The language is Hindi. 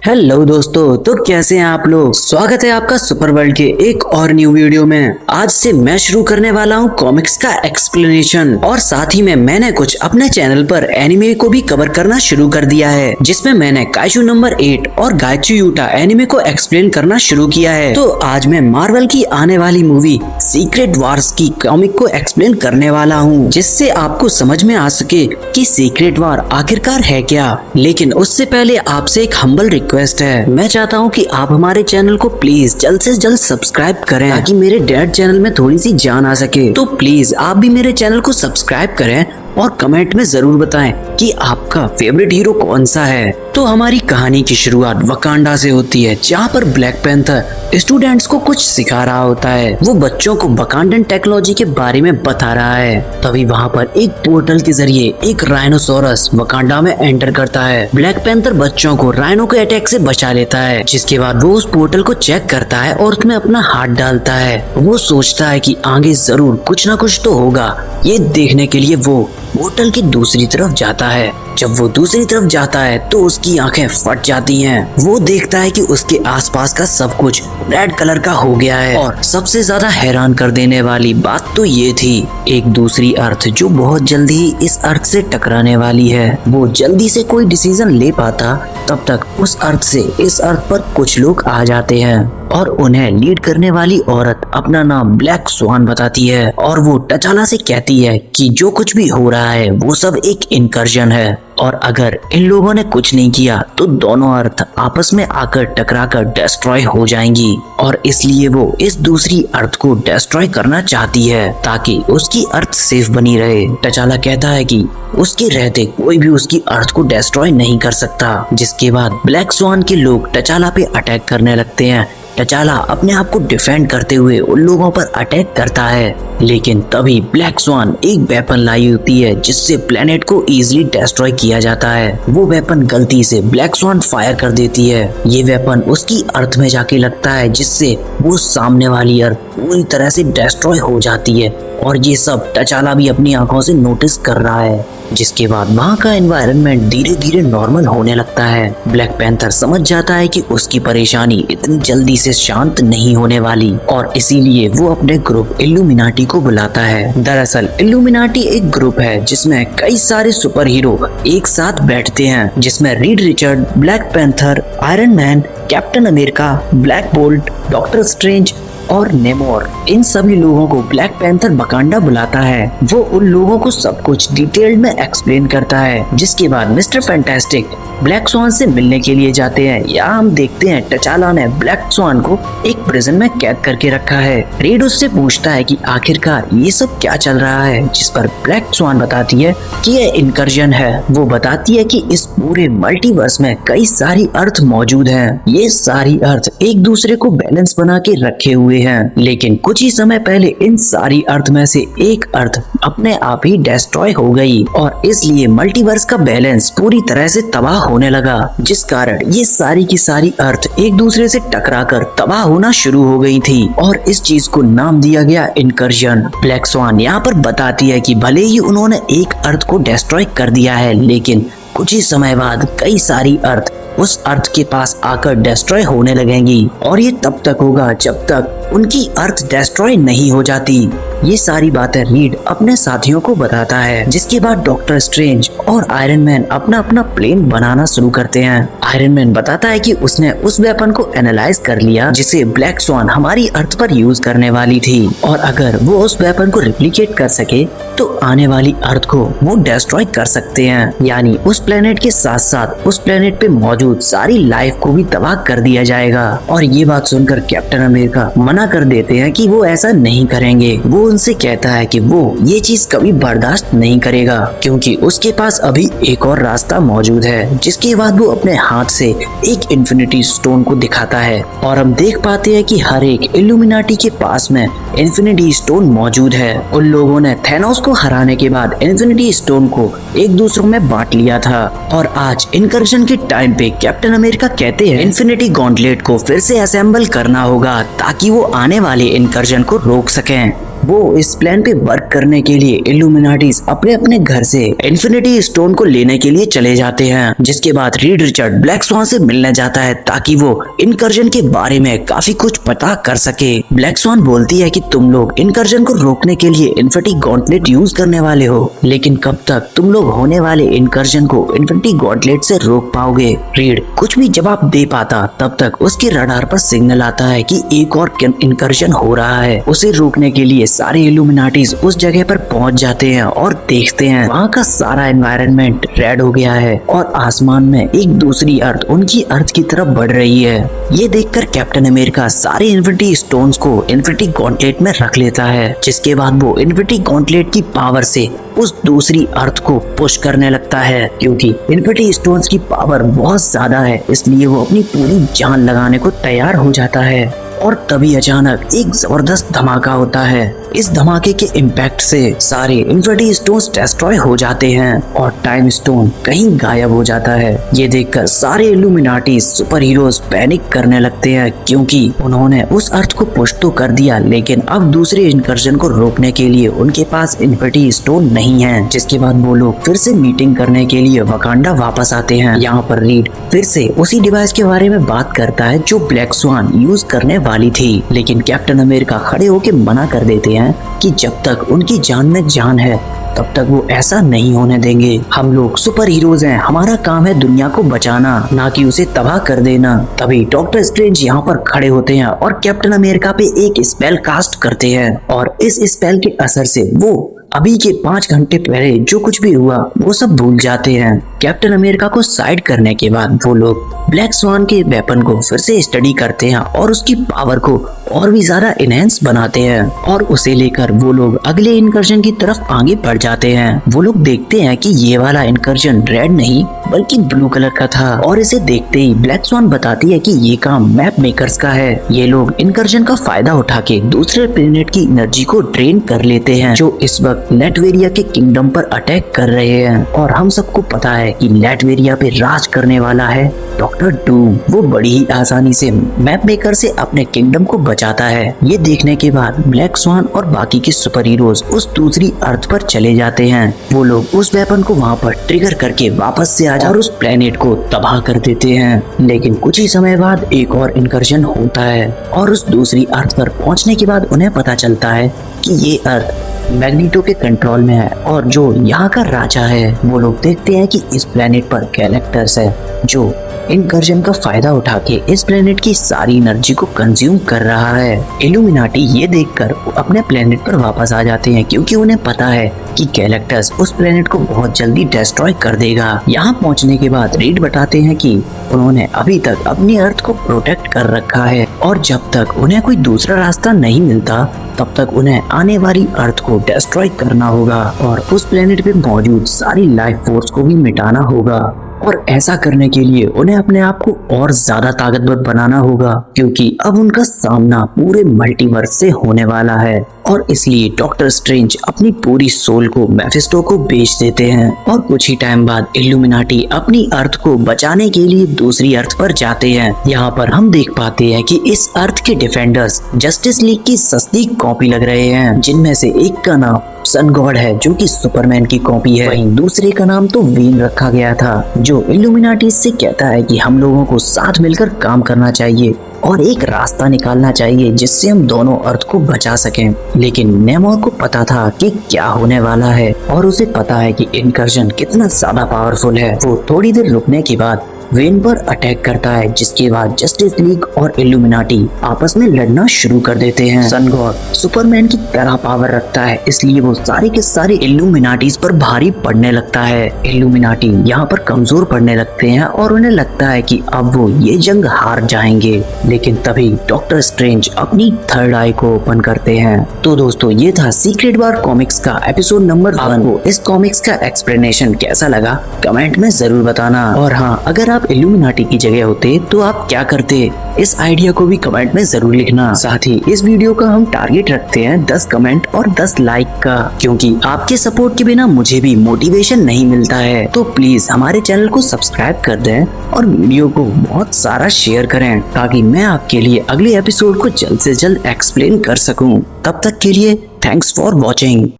हेलो दोस्तों, तो कैसे हैं आप लोग। स्वागत है आपका सुपर वर्ल्ड के एक और न्यू वीडियो में। आज से मैं शुरू करने वाला हूं कॉमिक्स का एक्सप्लेनेशन और साथ ही में मैंने कुछ अपने चैनल पर एनिमे को भी कवर करना शुरू कर दिया है, जिसमें मैंने काइजू नंबर 8 और गाइत्सु यूटा एनिमे को एक्सप्लेन करना शुरू किया है। तो आज मैं मार्वल की आने वाली मूवी सीक्रेट वार्स की कॉमिक को एक्सप्लेन करने वाला हूँ, जिससे आपको समझ में आ सके कि सीक्रेट वार आखिरकार है क्या। लेकिन उससे पहले आपसे एक हम्बल रिक्वेस्ट है। मैं चाहता हूँ कि आप हमारे चैनल को प्लीज जल्द से जल्द सब्सक्राइब करें, ताकि मेरे डैड चैनल में थोड़ी सी जान आ सके। तो प्लीज आप भी मेरे चैनल को सब्सक्राइब करें और कमेंट में जरूर बताएं कि आपका फेवरेट हीरो कौन सा है। तो हमारी कहानी की शुरुआत वकांडा से होती है, जहाँ पर ब्लैक पैंथर स्टूडेंट्स को कुछ सिखा रहा होता है। वो बच्चों को वकांडन टेक्नोलॉजी के बारे में बता रहा है। तभी वहाँ पर एक पोर्टल के जरिए एक राइनोसोरस वकांडा में एंटर करता है। ब्लैक पैंथर बच्चों को राइनो के अटैक से बचा लेता है, जिसके बाद वो उस पोर्टल को चेक करता है और उसमें अपना हाथ डालता है। वो सोचता है कि आगे जरूर कुछ ना कुछ तो होगा। ये देखने के लिए वो पोर्टल की दूसरी तरफ जाता है। जब वो दूसरी तरफ जाता है तो उसकी आंखें फट जाती हैं। वो देखता है कि उसके आसपास का सब कुछ रेड कलर का हो गया है। और सबसे ज्यादा हैरान कर देने वाली बात तो ये थी, एक दूसरी अर्थ जो बहुत जल्दी ही इस अर्थ से टकराने वाली है। वो जल्दी से कोई डिसीजन ले पाता, तब तक उस अर्थ से इस अर्थ पर कुछ लोग आ जाते हैं और उन्हें लीड करने वाली औरत अपना नाम ब्लैक स्वान बताती है। और वो टचाला से कहती है कि जो कुछ भी हो रहा है वो सब एक इनकर्जन है, और अगर इन लोगों ने कुछ नहीं किया तो दोनों अर्थ आपस में आकर टकराकर डिस्ट्रॉय हो जाएंगी। और इसलिए वो इस दूसरी अर्थ को डिस्ट्रॉय करना चाहती है, ताकि उसकी अर्थ सेफ बनी रहे। टचाला कहता है कि उसके रहते कोई भी उसकी अर्थ को डिस्ट्रॉय नहीं कर सकता। जिसके बाद ब्लैक स्वान के लोग टचाला पे अटैक करने लगते हैं। टचाला अपने आप को डिफेंड करते हुए उन लोगों पर अटैक करता है, लेकिन तभी ब्लैक स्वान एक वेपन लाई होती है, जिससे प्लेनेट को इजीली डिस्ट्रॉय किया जाता है। वो वेपन गलती से ब्लैक स्वान फायर कर देती है। ये वेपन उसकी अर्थ में जाके लगता है, जिससे वो सामने वाली अर्थ पूरी तरह से डिस्ट्रॉय हो जाती है। और ये सब टचाला भी अपनी आंखों से नोटिस कर रहा है। जिसके बाद वहाँ का एनवायरनमेंट धीरे धीरे नॉर्मल होने लगता है। ब्लैक पैंथर समझ जाता है कि उसकी परेशानी इतनी जल्दी से शांत नहीं होने वाली, और इसीलिए वो अपने ग्रुप इल्यूमिनाटी को बुलाता है। दरअसल इल्यूमिनाटी एक ग्रुप है जिसमें कई सारे सुपर हीरो एक साथ बैठते हैं, जिसमें read Richard, black panther, iron man, captain America, black bolt, doctor strange और नेमोर। इन सभी लोगों को ब्लैक पैंथर वकांडा बुलाता है। वो उन लोगों को सब कुछ डिटेल में एक्सप्लेन करता है। जिसके बाद मिस्टर फैंटास्टिक ब्लैक स्वान से मिलने के लिए जाते हैं। यहाँ हम देखते हैं टचाला ने ब्लैक स्वान को एक प्रिजन में कैद करके रखा है। रीड उससे पूछता है कि आखिरकार ये सब क्या चल रहा है, जिस पर ब्लैक स्वान बताती है कि यह इनकर्जन है। वो बताती है कि इस पूरे मल्टीवर्स में कई सारी अर्थ मौजूद हैं। ये सारी अर्थ एक दूसरे को बैलेंस बना के रखे हुए हैं, लेकिन कुछ ही समय पहले इन सारी अर्थ में से एक अर्थ अपने आप ही डिस्ट्रॉय हो गई, और इसलिए मल्टीवर्स का बैलेंस पूरी तरह से तबाह होने लगा, जिस कारण ये सारी की सारी अर्थ एक दूसरे से टकराकर तबाह होना शुरू हो गई थी। और इस चीज को नाम दिया गया इनकर्जन। ब्लैक स्वान यहाँ पर बताती है कि भले ही उन्होंने एक अर्थ को डिस्ट्रॉय कर दिया है, लेकिन कुछ ही समय बाद कई सारी अर्थ उस अर्थ के पास आकर डिस्ट्रॉय होने लगेंगी, और ये तब तक होगा जब तक उनकी अर्थ डिस्ट्रॉय नहीं हो जाती। ये सारी बातें रीड अपने साथियों को बताता है। जिसके बाद डॉक्टर स्ट्रेंज और आयरन मैन अपना अपना प्लेन बनाना शुरू करते हैं। आयरन मैन बताता है कि उसने उस वेपन को एनालाइज कर लिया, जिसे ब्लैक स्वान हमारी अर्थ पर यूज करने वाली थी, और अगर वो उस वेपन को रिप्लिकेट कर सके तो आने वाली अर्थ को वो डिस्ट्रॉय कर सकते हैं। यानी उस प्लेनेट के साथ साथ उस प्लेनेट पे मौजूद सारी लाइफ को भी तबाह कर दिया जाएगा। और ये बात सुनकर कैप्टन अमेरिका मना कर देते हैं कि वो ऐसा नहीं करेंगे। वो उनसे कहता है कि वो ये चीज कभी बर्दाश्त नहीं करेगा, क्योंकि उसके पास अभी एक और रास्ता मौजूद है। जिसके बाद वो अपने हाथ से एक इन्फिनिटी स्टोन को दिखाता है, और हम देख पाते हैं कि हर एक इल्यूमिनाटी के पास में इन्फिनिटी स्टोन मौजूद है। उन लोगों ने थैनोस को हराने के बाद इन्फिनिटी स्टोन को एक दूसरों में बांट लिया था, और आज इनकर्जन के टाइम पे कैप्टन अमेरिका कहते हैं इन्फिनिटी गॉन्टलेट को फिर से असेंबल करना होगा, ताकि वो आने वाले इनकर्जन को रोक सकें। वो इस प्लान पे वर्क करने के लिए इल्यूमिनाटीज अपने अपने घर से इन्फिनिटी स्टोन को लेने के लिए चले जाते हैं, जिसके बाद रीड रिचर्ड ब्लैक स्वान से मिलने जाता है ताकि वो इनकर्जन के बारे में काफी कुछ पता कर सके। ब्लैक स्वान बोलती है कि तुम लोग इनकर्जन को रोकने के लिए इन्फिनिटी गॉन्टलेट यूज करने वाले हो, लेकिन कब तक तुम लोग होने वाले इनकर्जन को इन्फिनिटी गॉन्टलेट से रोक पाओगे? रीड कुछ भी जवाब दे पाता तब तक उसके रडार पर सिग्नल आता है कि एक और इनकर्जन हो रहा है। उसे रोकने के लिए सारे इल्यूमिनाटीज उस जगह पर पहुंच जाते हैं और देखते हैं वहाँ का सारा एनवायरनमेंट रेड हो गया है और आसमान में एक दूसरी अर्थ उनकी अर्थ की तरफ बढ़ रही है। ये देखकर कैप्टन अमेरिका सारे इन्फिनिटी स्टोन्स को इन्फिनिटी गॉन्टलेट में रख लेता है, जिसके बाद वो इन्फिनिटी गॉन्टलेट की पावर से उस दूसरी अर्थ को पुश करने लगता है। क्योंकि इन्फिनिटी स्टोन्स की पावर बहुत ज्यादा है, इसलिए वो अपनी पूरी जान लगाने को तैयार हो जाता है। और तभी अचानक एक जबरदस्त धमाका होता है। इस धमाके के इम्पैक्ट से सारे इन्फिनिटी स्टोन्स डिस्ट्रॉय हो जाते हैं और टाइम स्टोन कहीं गायब हो जाता है। ये देखकर सारे इल्यूमिनाटी सुपर हीरोज पैनिक करने लगते हैं, क्योंकि उन्होंने उस अर्थ को पुश तो कर दिया, लेकिन अब दूसरे इनकर्जन को रोकने के लिए उनके पास इन्फिनिटी स्टोन नहीं है। जिसके बाद वो लोग फिर से मीटिंग करने के लिए वकांडा वापस आते हैं। यहाँ पर रीड फिर से उसी डिवाइस के बारे में बात करता है जो ब्लैक स्वान यूज करने वाली थी, लेकिन कैप्टन अमेरिका खड़े होकर मना कर देते हैं कि जब तक उनकी जान में जान है तब तक वो ऐसा नहीं होने देंगे। हम लोग सुपर हीरोज हैं, हमारा काम है दुनिया को बचाना, ना कि उसे तबाह कर देना। तभी डॉक्टर स्ट्रेंज यहाँ पर खड़े होते हैं और कैप्टन अमेरिका पे एक स्पेल कास्ट करते हैं और इस स्पेल के असर से वो अभी के 5 घंटे पहले जो कुछ भी हुआ वो सब भूल जाते हैं। कैप्टन अमेरिका को साइड करने के बाद वो लोग ब्लैक स्वान के वेपन को फिर से स्टडी करते हैं और उसकी पावर को और भी ज्यादा इनहेंस बनाते हैं और उसे लेकर वो लोग अगले इनकर्जन की तरफ आगे बढ़ जाते हैं। वो लोग देखते हैं कि ये वाला इनकर्जन रेड नहीं बल्कि ब्लू कलर का था और इसे देखते ही ब्लैक स्वान बताती है कि ये काम मैप मेकर्स का है। ये लोग इनकर्जन का फायदा उठा के दूसरे प्लेनेट की एनर्जी को ड्रेन कर लेते हैं जो इस वक्त लेटवेरिया के किंगडम पर अटैक कर रहे हैं। और हम सबको पता है कि लेटवेरिया पे राज करने वाला है डॉक्टर डूम। वो बड़ी ही आसानी से मैप मेकर से अपने किंगडम को बचाता है। ये देखने के बाद ब्लैक स्वान और बाकी के सुपर हीरोज उस दूसरी अर्थ पर चले जाते हैं। वो लोग उस वेपन को वहाँ पर ट्रिगर करके वापस से आ और उस प्लेनेट को तबाह कर देते हैं। लेकिन कुछ ही समय बाद एक और इनकर्जन होता है और उस दूसरी अर्थ पर पहुँचने के बाद उन्हें पता चलता है कि ये अर्थ मैग्नीटो के कंट्रोल में है और जो यहाँ का राजा है। वो लोग देखते हैं कि इस प्लेनेट पर गैलेक्टस है जो इनकर्जन का फायदा उठा के इस प्लेनेट की सारी एनर्जी को कंज्यूम कर रहा है। इल्यूमिनाटी ये देखकर अपने प्लेनेट पर वापस आ जाते हैं, क्योंकि उन्हें पता है कि गैलेक्टस उस प्लेनेट को बहुत जल्दी डिस्ट्रॉय कर देगा। यहाँ पहुँचने के बाद रीड बताते हैं कि उन्होंने अभी तक अपनी अर्थ को प्रोटेक्ट कर रखा है और जब तक उन्हें कोई दूसरा रास्ता नहीं मिलता तब तक उन्हें आने वाली अर्थ को डिस्ट्रॉय करना होगा और उस प्लेनेट पे मौजूद सारी लाइफ फोर्स को भी मिटाना होगा। और ऐसा करने के लिए उन्हें अपने आप को और ज्यादा ताकतवर बनाना होगा, क्योंकि अब उनका सामना पूरे मल्टीवर्स से होने वाला है। और इसलिए डॉक्टर स्ट्रेंज अपनी पूरी सोल को मेफिस्टो को बेच देते हैं और कुछ ही टाइम बाद इल्यूमिनाटी अपनी अर्थ को बचाने के लिए दूसरी अर्थ पर जाते हैं। यहाँ पर हम देख पाते हैं कि इस अर्थ के डिफेंडर्स जस्टिस लीग की सस्ती कॉपी लग रहे हैं, जिनमें से एक का नाम सन गॉड है जो कि सुपरमैन की कॉपी है। वहीं दूसरे का नाम तो वेन रखा गया था, जो इल्यूमिनाटी से कहता है कि हम लोगों को साथ मिलकर काम करना चाहिए और एक रास्ता निकालना चाहिए जिससे हम दोनों अर्थ को बचा सकें। लेकिन नेमोर को पता था कि क्या होने वाला है और उसे पता है कि इनकर्जन कितना ज्यादा पावरफुल है। वो थोड़ी देर रुकने के बाद वेन पर अटैक करता है, जिसके बाद जस्टिस लीग और इल्यूमिनाटी आपस में लड़ना शुरू कर देते हैं। सन गॉड सुपरमैन की तरह पावर रखता है, इसलिए वो सारे के सारे इल्यूमिनाटीज पर भारी पड़ने लगता है। इल्यूमिनाटी यहाँ पर कमजोर पड़ने लगते हैं और उन्हें लगता है कि अब वो ये जंग हार जाएंगे। लेकिन तभी डॉक्टर स्ट्रेंज अपनी थर्ड आई को ओपन करते हैं। तो दोस्तों ये था सीक्रेट वार कॉमिक्स का एपिसोड नंबर 1। को इस कॉमिक्स का एक्सप्लेनेशन कैसा लगा कमेंट में जरूर बताना। और हाँ, अगर आप इल्यूमिनाटी की जगह होते तो आप क्या करते, इस आइडिया को भी कमेंट में जरूर लिखना। साथ ही इस वीडियो का हम टारगेट रखते हैं 10 कमेंट और 10 लाइक का, क्योंकि आपके सपोर्ट के बिना मुझे भी मोटिवेशन नहीं मिलता है। तो प्लीज हमारे चैनल को सब्सक्राइब कर दें और वीडियो को बहुत सारा शेयर करें, ताकि मैं आपके लिए अगले एपिसोड को जल्द से जल्द एक्सप्लेन कर सकूं। तब तक के लिए थैंक्स फॉर वॉचिंग।